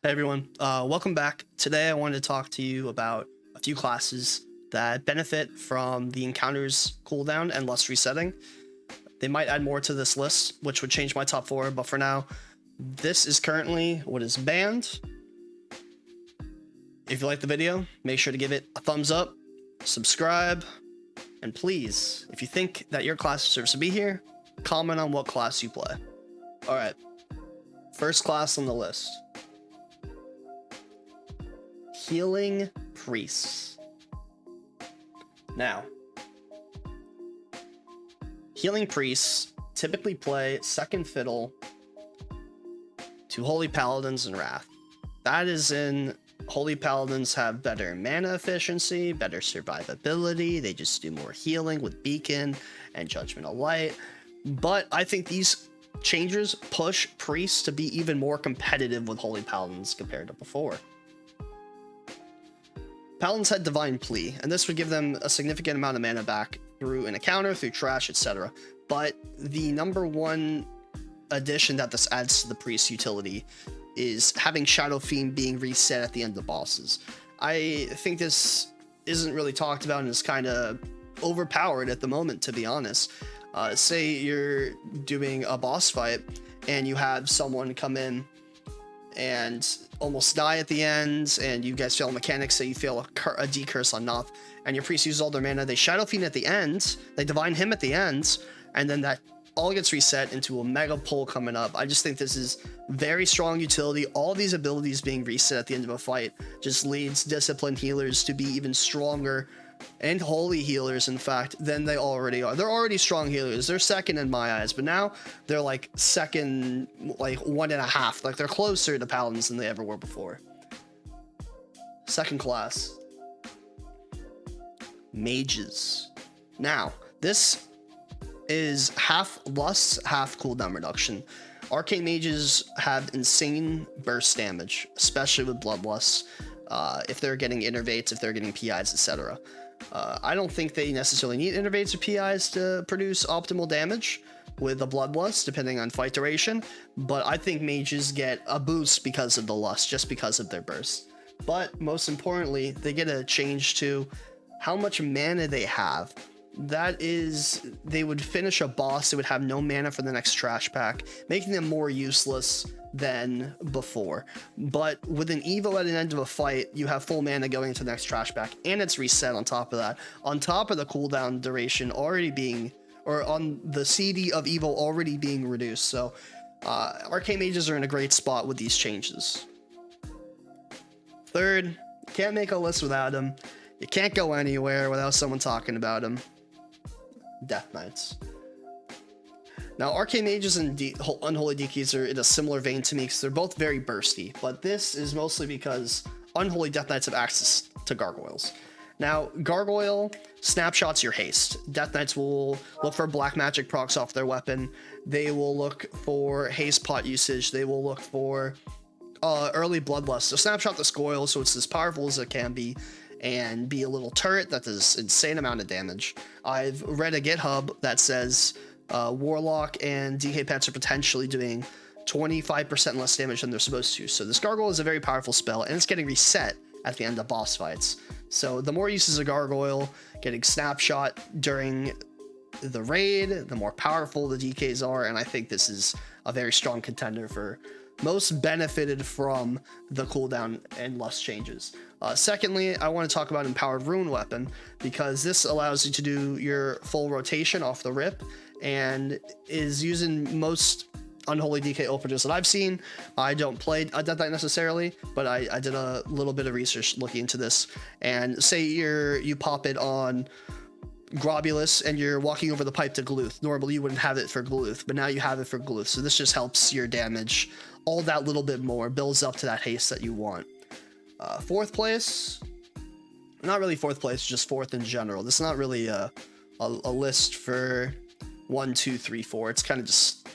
Hey everyone, welcome back. Today I wanted to talk to you about a few classes that benefit from the encounter's cooldown and lust resetting. They might add more to this list, which would change my top 4, but for now, this is currently what is banned. If you like the video, make sure to give it a thumbs up, subscribe, and please, if you think that your class deserves to be here, comment on what class you play. Alright, first class on the list. Healing Priests. Now, Healing Priests typically play second fiddle to Holy Paladins and Wrath. That is in Holy Paladins have better mana efficiency, better survivability, they just do more healing with Beacon and Judgment of Light. But I think these changes push Priests to be even more competitive with Holy Paladins compared to before. Paladins had Divine Plea, and this would give them a significant amount of mana back through an encounter, through trash, etc. But the number one addition that this adds to the Priest utility is having Shadow Fiend being reset at the end of bosses. I think this isn't really talked about and is kind of overpowered at the moment, to be honest. Say you're doing a boss fight and you have someone come in and almost die at the end, and you guys fail a mechanic, so you fail a decurse on Noth, and your priest uses all their mana, they Shadow Fiend at the end, they Divine him at the end, and then that all gets reset into a mega pull coming up. I just think this is very strong utility. All these abilities being reset at the end of a fight just leads disciplined healers to be even stronger, and holy healers, in fact, than they already are. They're already strong healers. They're second in my eyes, but now they're like second, like 1.5. Like they're closer to paladins than they ever were before. Second class, mages. Now, this is half lust, half cooldown reduction. Arcane mages have insane burst damage, especially with bloodlust. If they're getting innervates, if they're getting PIs, etc. I don't think they necessarily need innervates or PIs to produce optimal damage with a bloodlust, depending on fight duration, but I think mages get a boost because of the lust, just because of their burst. But most importantly, they get a change to how much mana they have. That is, they would finish a boss, they would have no mana for the next trash pack, making them more useless than before. But with an Evo at the end of a fight, you have full mana going into the next trash pack, and it's reset on top of that, on top of the cooldown duration already being, or on the CD of Evo already being reduced. So Arcane Mages are in a great spot with these changes. Third, can't make a list without them. You can't go anywhere without someone talking about them. Death Knights. Now, Arcane Mages and Unholy DKs are in a similar vein to me because they're both very bursty, but this is mostly because Unholy Death Knights have access to Gargoyles. Now, Gargoyle snapshots your haste. Death Knights will look for black magic procs off their weapon. They will look for haste pot usage. They will look for early bloodlust. So snapshot the Scoil so it's as powerful as it can be, and be a little turret that does insane amount of damage. I've read a GitHub that says Warlock and DK pets are potentially doing 25% less damage than they're supposed to. So this Gargoyle is a very powerful spell, and it's getting reset at the end of boss fights. So the more uses of Gargoyle getting snapshot during the raid, the more powerful the DKs are, and I think this is a very strong contender for most benefited from the cooldown and lust changes. Secondly, I want to talk about Empowered Rune Weapon, because this allows you to do your full rotation off the rip and is using most Unholy DK openers that I've seen. I don't play a Death Knight necessarily, but I did a little bit of research looking into this, and say you pop it on Globulus and you're walking over the pipe to Gluth. Normally you wouldn't have it for Gluth, but now you have it for Gluth, so this just helps your damage all that little bit more, builds up to that haste that you want. Fourth place, not really fourth place, just fourth in general. This is not really a list for 1, 2, 3, 4. It's kind of just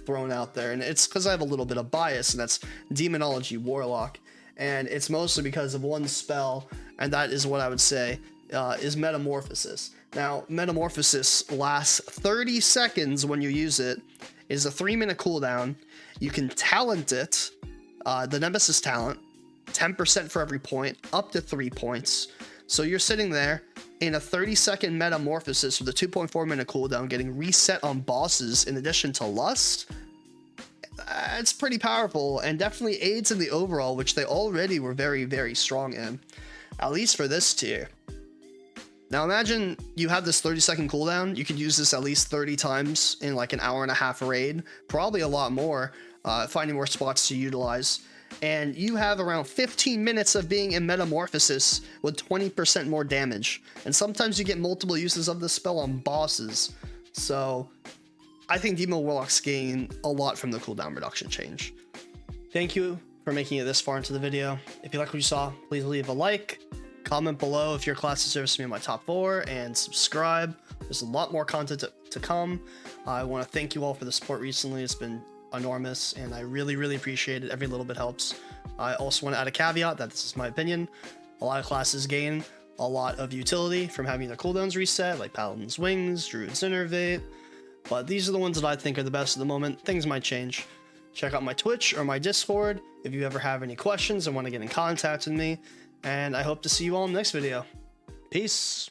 thrown out there, and it's because I have a little bit of bias, and that's Demonology Warlock, and it's mostly because of one spell, and that is what I would say is Metamorphosis. Now, Metamorphosis lasts 30 seconds when you use it. It is a 3-minute cooldown. You can talent it the Nemesis talent, 10% for every point, up to 3 points. So you're sitting there in a 30-second metamorphosis with a 2.4 minute cooldown, getting reset on bosses in addition to Lust. It's pretty powerful and definitely aids in the overall, which they already were very, very strong in, at least for this tier. Now imagine you have this 30-second cooldown. You could use this at least 30 times in like an hour-and-a-half raid, probably a lot more, finding more spots to utilize. And you have around 15 minutes of being in Metamorphosis with 20% more damage. And sometimes you get multiple uses of this spell on bosses. So I think Demon Warlocks gain a lot from the cooldown reduction change. Thank you for making it this far into the video. If you like what you saw, please leave a like, comment below if your class deserves to be in my top 4, and subscribe. There's a lot more content to come. I want to thank you all for the support recently. It's been enormous, and I really, really appreciate it. Every little bit helps. I also want to add a caveat that this is my opinion. A lot of classes gain a lot of utility from having their cooldowns reset, like Paladin's Wings, Druid's Innervate, but these are the ones that I think are the best at the moment. Things might change. Check out my Twitch or my Discord if you ever have any questions and want to get in contact with me, and I hope to see you all in the next video. Peace.